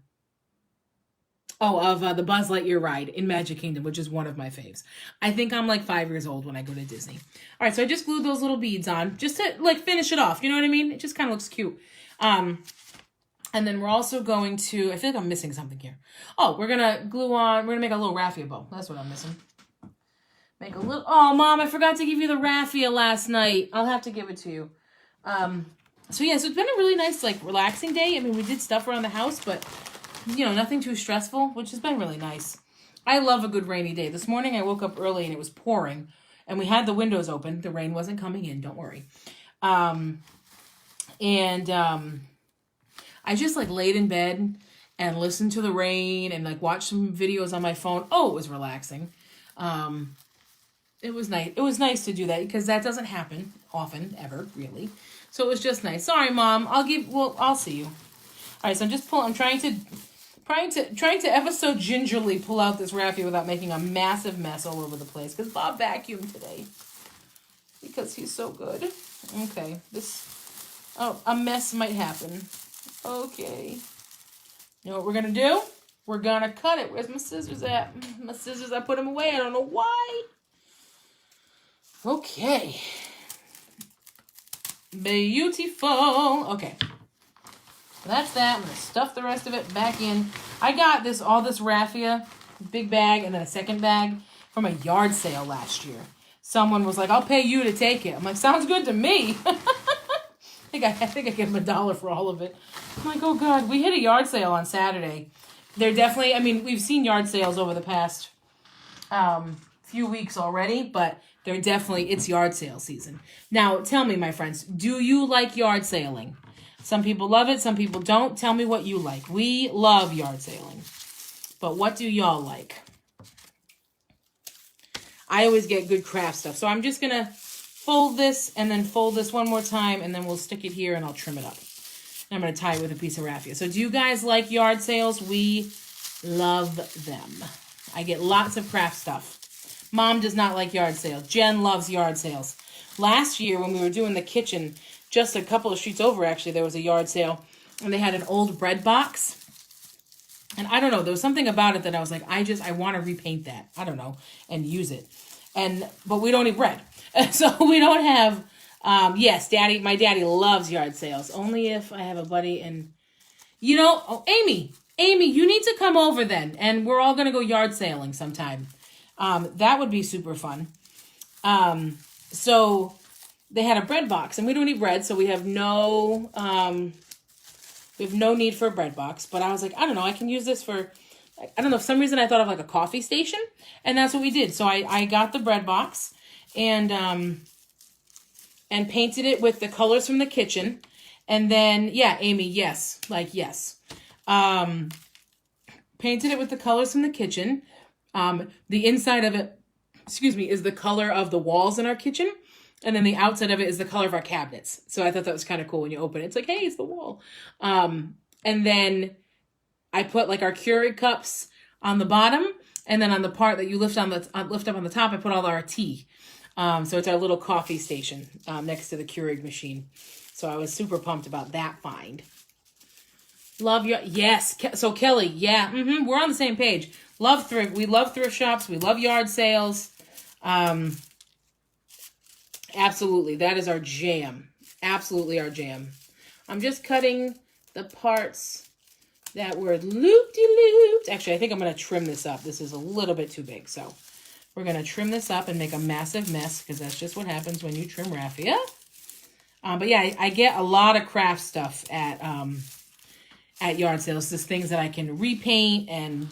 Buzz Lightyear ride in Magic Kingdom, which is one of my faves. I think I'm like 5 years old when I go to Disney. All right, so I just glued those little beads on just to like finish it off. You know what I mean? It just kind of looks cute. And then we're also going to, I feel like I'm missing something here. Oh, we're going to make a little raffia bow. That's what I'm missing. Oh, Mom, I forgot to give you the raffia last night. I'll have to give it to you. So it's been a really nice, like, relaxing day. I mean, we did stuff around the house, but, nothing too stressful, which has been really nice. I love a good rainy day. This morning I woke up early and it was pouring, and we had the windows open. The rain wasn't coming in, don't worry. I just like laid in bed and listened to the rain and like watched some videos on my phone. Oh, it was relaxing. It was nice. It was nice to do that because that doesn't happen often, ever, really. So it was just nice. Sorry, Mom. I'll see you. right, so I'm trying to ever so gingerly pull out this raffia without making a massive mess all over the place. Because Bob vacuumed today. Because he's so good. Okay, a mess might happen. Okay. You know what we're going to do? We're going to cut it. Where's my scissors at? My scissors, I put them away. I don't know why. Okay. Beautiful. Okay. That's that. I'm going to stuff the rest of it back in. I got all this raffia, big bag, and then a second bag from a yard sale last year. Someone was like, I'll pay you to take it. I'm like, sounds good to me. I think I gave him $1 for all of it. I'm like, oh God, we hit a yard sale on Saturday. They're definitely, I mean, we've seen yard sales over the past few weeks already, but it's yard sale season. Now, tell me, my friends, do you like yard sailing? Some people love it, some people don't. Tell me what you like. We love yard sailing. But what do y'all like? I always get good craft stuff. So I'm just going to fold this and then fold this one more time, and then we'll stick it here and I'll trim it up. And I'm going to tie it with a piece of raffia. So do you guys like yard sales? We love them. I get lots of craft stuff. Mom does not like yard sales. Jen loves yard sales. Last year when we were doing the kitchen, just a couple of streets over actually, there was a yard sale. And they had an old bread box. And I don't know, there was something about it that I was like, I want to repaint that. I don't know, and use it. But we don't eat bread. So we don't have, yes, my daddy loves yard sales. Only if I have a buddy and, Amy, you need to come over then. And we're all going to go yard sailing sometime. That would be super fun. So they had a bread box and we don't eat bread. So we have no need for a bread box, but I was like, I don't know, I can use this for, I don't know, for some reason I thought of like a coffee station, and that's what we did. So I got the bread box and painted it with the colors from the kitchen. And then, yeah, Amy, yes. Painted it with the colors from the kitchen. The inside of it, is the color of the walls in our kitchen. And then the outside of it is the color of our cabinets. So I thought that was kind of cool when you open it. It's like, hey, it's the wall. And then I put like our Keurig cups on the bottom. And then on the part that you lift up on the top, I put all our tea. So it's our little coffee station next to the Keurig machine. So I was super pumped about that find. Yes. So Kelly, yeah, we're on the same page. Love thrift. We love thrift shops. We love yard sales. Absolutely. That is our jam. Absolutely our jam. I'm just cutting the parts that were loop-de-looped. Actually, I think I'm going to trim this up. This is a little bit too big. So we're going to trim this up and make a massive mess because that's just what happens when you trim raffia. But yeah, I get a lot of craft stuff at yard sales. Just things that I can repaint and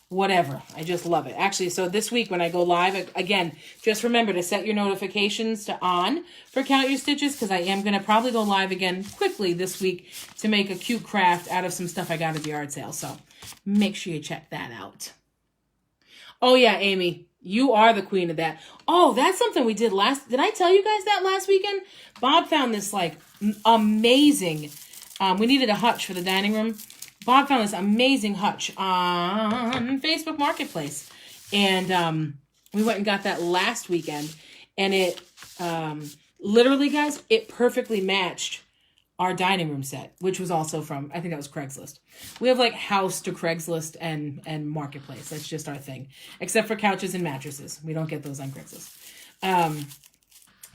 whatever. I just love it. Actually, so this week when I go live, again, just remember to set your notifications to on for Count Your Stitches, because I am going to probably go live again quickly this week to make a cute craft out of some stuff I got at the yard sale. So make sure you check that out. Oh yeah, Amy, you are the queen of that. Oh, that's something we did did I tell you guys that last weekend? Bob found this like amazing, we needed a hutch for the dining room. Bob found this amazing hutch on Facebook Marketplace. And we went and got that last weekend. And it, literally, guys, it perfectly matched our dining room set, which was also from, I think that was Craigslist. We have like house to Craigslist and Marketplace. That's just our thing. Except for couches and mattresses. We don't get those on Craigslist.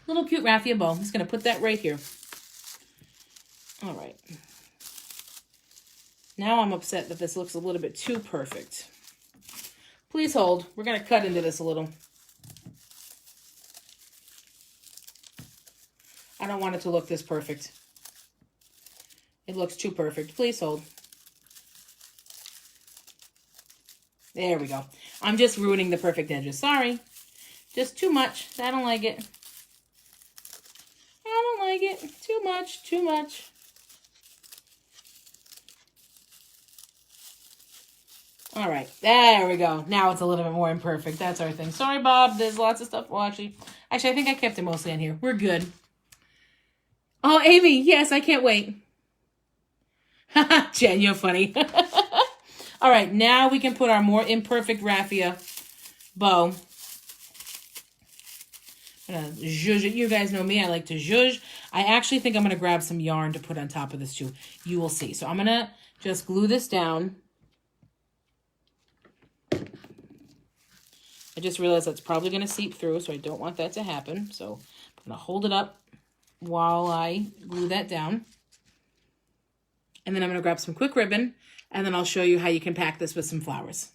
Little cute raffia bow. I'm just going to put that right here. All right. Now I'm upset that this looks a little bit too perfect. Please hold. We're going to cut into this a little. I don't want it to look this perfect. It looks too perfect. Please hold. There we go. I'm just ruining the perfect edges. Sorry. Just too much. I don't like it. I don't like it. Too much. Too much. All right, there we go. Now it's a little bit more imperfect. That's our thing. Sorry, Bob. There's lots of stuff. Well, actually, I think I kept it mostly in here. We're good. Oh, Amy, yes, I can't wait. Jen, you're funny. All right, now we can put our more imperfect raffia bow. I'm gonna zhuzh it. You guys know me, I like to zhuzh. I actually think I'm gonna grab some yarn to put on top of this too. You will see. So I'm gonna just glue this down. I just realized that's probably gonna seep through, so I don't want that to happen. So I'm gonna hold it up while I glue that down. And then I'm gonna grab some quick ribbon, and then I'll show you how you can pack this with some flowers.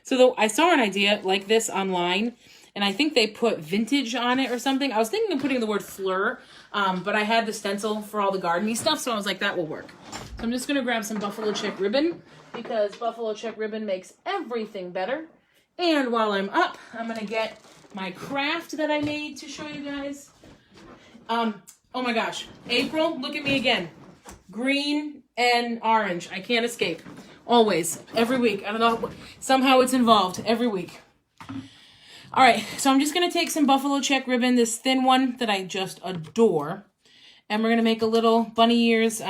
So though I saw an idea like this online, and I think they put vintage on it or something. I was thinking of putting the word fleur, but I had the stencil for all the gardening stuff, so I was like, that will work. So I'm just going to grab some buffalo check ribbon, because buffalo check ribbon makes everything better. And while I'm up, I'm going to get my craft that I made to show you guys. Oh my gosh. April, look at me again. Green and orange. I can't escape. Always. Every week. I don't know. Somehow it's involved. Every week. All right. So I'm just going to take some buffalo check ribbon, this thin one that I just adore. And we're going to make a little bunny ears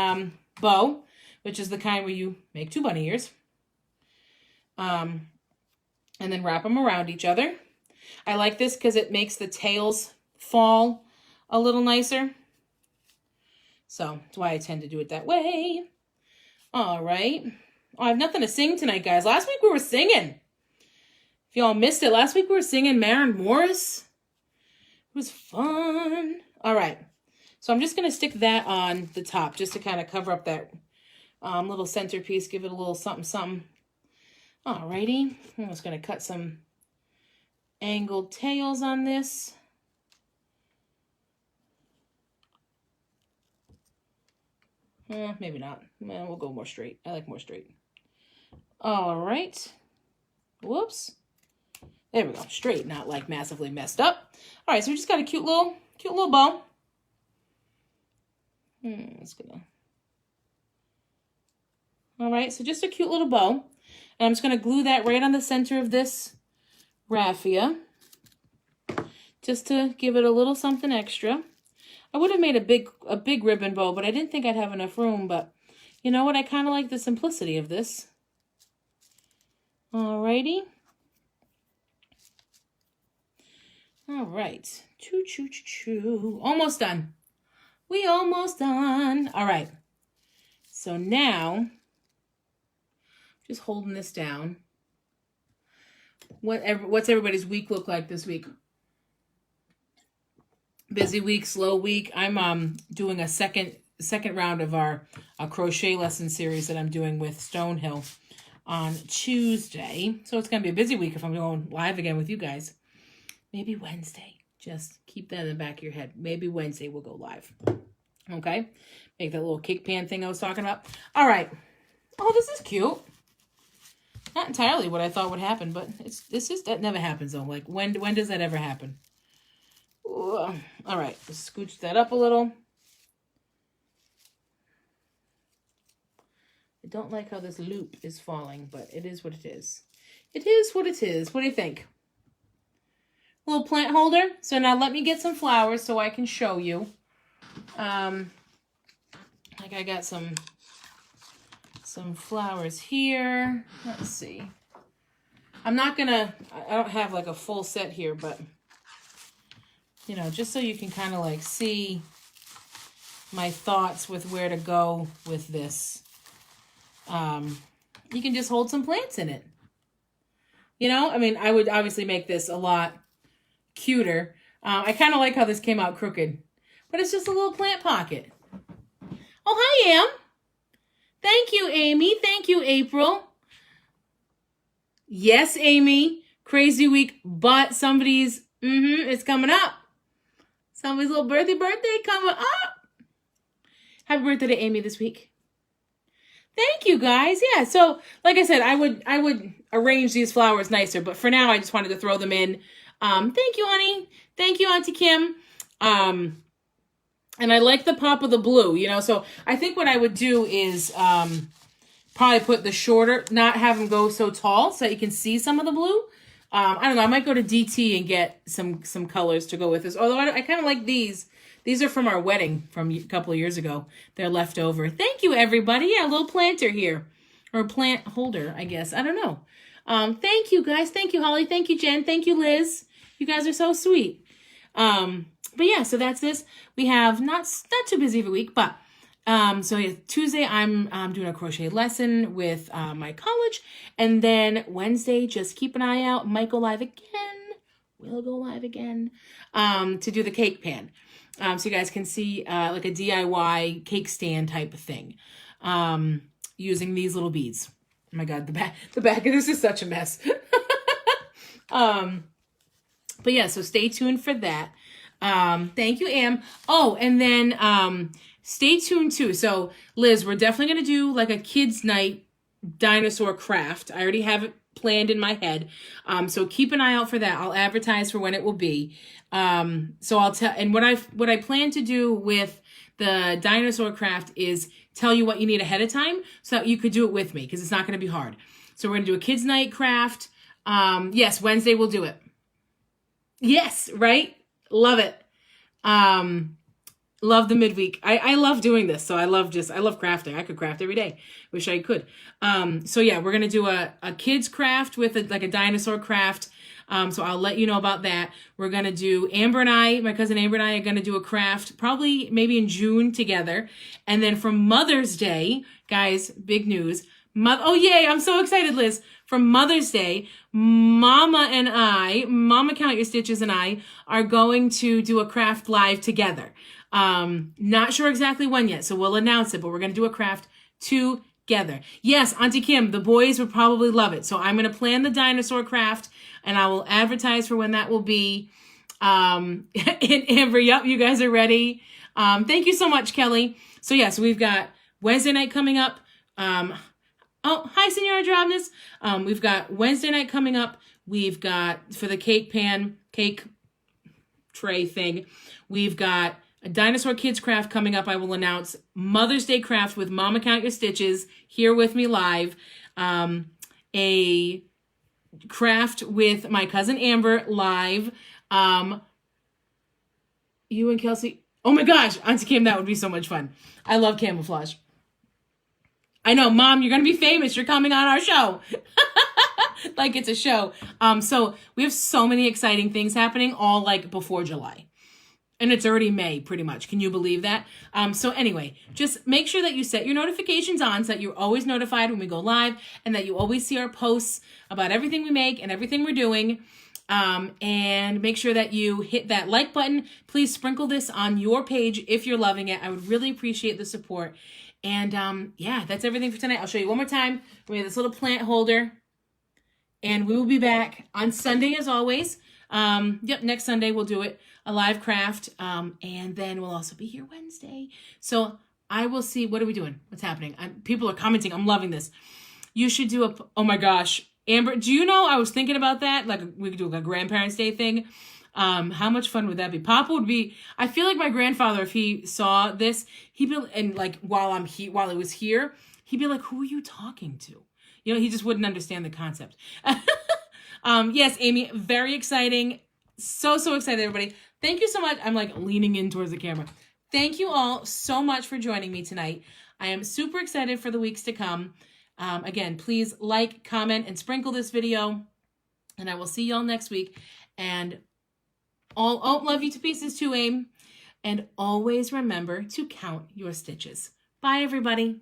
bow, which is the kind where you make 2 bunny ears. And then wrap them around each other. I like this because it makes the tails fall a little nicer. So that's why I tend to do it that way. All right. Oh, I have nothing to sing tonight, guys. Last week we were singing. If y'all missed it, last week we were singing Maren Morris. It was fun. All right. So I'm just going to stick that on the top just to kind of cover up that little centerpiece, give it a little something, something. All righty. I'm just going to cut some angled tails on this. Maybe not. We'll go more straight. I like more straight. All right. Whoops. There we go. Straight, not like massively messed up. All right, so we just got a cute little bow. It's gonna. All right, so just a cute little bow, and I'm just gonna glue that right on the center of this raffia, just to give it a little something extra. I would have made a big ribbon bow, but I didn't think I'd have enough room. But you know what? I kind of like the simplicity of this. Alrighty. All right. Choo, choo, choo, choo. Almost done. We almost done. All right. So now, just holding this down. What's everybody's week look like this week? Busy week, slow week. I'm doing a second round of our crochet lesson series that I'm doing with Stonehill on Tuesday. So it's going to be a busy week if I'm going live again with you guys. Maybe Wednesday. Just keep that in the back of your head. Maybe Wednesday we'll go live. Okay? Make that little cake pan thing I was talking about. All right. Oh, this is cute. Not entirely what I thought would happen, but that never happens though. Like when does that ever happen? Ooh. All right. Let's scooch that up a little. I don't like how this loop is falling, but it is what it is. It is what it is. What do you think? A little plant holder. So now let me get some flowers so I can show you. Like I got some flowers here. Let's see. I don't have like a full set here, but you know, just so you can kind of like see my thoughts with where to go with this. You can just hold some plants in it. You know, I mean, I would obviously make this a lot cuter. I kind of like how this came out crooked, but it's just a little plant pocket. Oh, hi, Am. Thank you, Amy. Thank you, April. Yes, Amy. Crazy week, but somebody's, it's coming up. Somebody's little birthday coming up. Happy birthday to Amy this week. Thank you, guys. Yeah, so like I said, I would arrange these flowers nicer, but for now, I just wanted to throw them in. Thank you, honey. Thank you, Auntie Kim. And I like the pop of the blue, you know, so I think what I would do is probably put the shorter, not have them go so tall so that you can see some of the blue. I don't know. I might go to DT and get some colors to go with this. Although I kind of like these. These are from our wedding from a couple of years ago. They're left over. Thank you, everybody. Yeah, a little planter here. Or plant holder, I guess. I don't know. Thank you, guys. Thank you, Holly. Thank you, Jen. Thank you, Liz. You guys are so sweet. But yeah, so that's this. We have not too busy of a week, but so yeah, Tuesday I'm doing a crochet lesson with my college, and then Wednesday just keep an eye out. Might go live again. Will go live again to do the cake pan. So you guys can see like a DIY cake stand type of thing using these little beads. Oh my God, the back of this is such a mess. But yeah, so stay tuned for that. Thank you, Am. Oh, and then stay tuned too. So Liz, we're definitely going to do like a kids night dinosaur craft. I already have it planned in my head. So keep an eye out for that. I'll advertise for when it will be. So I'll tell, and what I plan to do with the dinosaur craft is tell you what you need ahead of time so that you could do it with me, because it's not going to be hard. So we're going to do a kids night craft. Yes, Wednesday we'll do it. Yes, right? Love it. Love the midweek. I love doing this. So I love crafting. I could craft every day. Wish I could. So yeah, we're going to do a kids craft with like a dinosaur craft. So I'll let you know about that. We're going to do, my cousin Amber and I are going to do a craft probably maybe in June together. And then for Mother's Day, guys, big news. Oh, yay. I'm so excited, Liz. For Mother's Day, Mama Count Your Stitches and I are going to do a craft live together. Not sure exactly when yet, so we'll announce it, but we're going to do a craft together. Yes, Auntie Kim, the boys would probably love it. So I'm going to plan the dinosaur craft and I will advertise for when that will be. And Amber, yep, you guys are ready. Thank you so much, Kelly. So yeah, so we've got Wednesday night coming up. Oh, hi, Senora Drobness. We've got Wednesday night coming up. We've got, for the cake tray thing, we've got a dinosaur kids craft coming up. I will announce Mother's Day craft with Mama Count Your Stitches here with me live. A craft with my cousin Amber live. You and Kelsey. Oh my gosh, Auntie Kim, that would be so much fun. I love camouflage. I know, Mom, you're going to be famous. You're coming on our show. Like it's a show. So we have so many exciting things happening all like before July. And it's already May, pretty much. Can you believe that? So anyway, just make sure that you set your notifications on so that you're always notified when we go live and that you always see our posts about everything we make and everything we're doing. And make sure that you hit that like button. Please sprinkle this on your page if you're loving it. I would really appreciate the support. And yeah, that's everything for tonight. I'll show you one more time. We have this little plant holder. And we will be back on Sunday as always. Yep, next Sunday we'll do it. A live craft. And then we'll also be here Wednesday. So I will see. What are we doing? What's happening? People are commenting. I'm loving this. You should do oh my gosh. Amber, do you know, I was thinking about that. Like we could do like a Grandparents' Day thing. How much fun would that be? Papa would be, I feel like my grandfather, if he saw this, he'd be, and like while it was here, he'd be like, who are you talking to? You know, he just wouldn't understand the concept. Yes, Amy, very exciting. So excited, everybody. Thank you so much. I'm like leaning in towards the camera. Thank you all so much for joining me tonight. I am super excited for the weeks to come. Again, please like, comment, and sprinkle this video. And I will see y'all next week. And love you to pieces too, Aim. And always remember to count your stitches. Bye, everybody.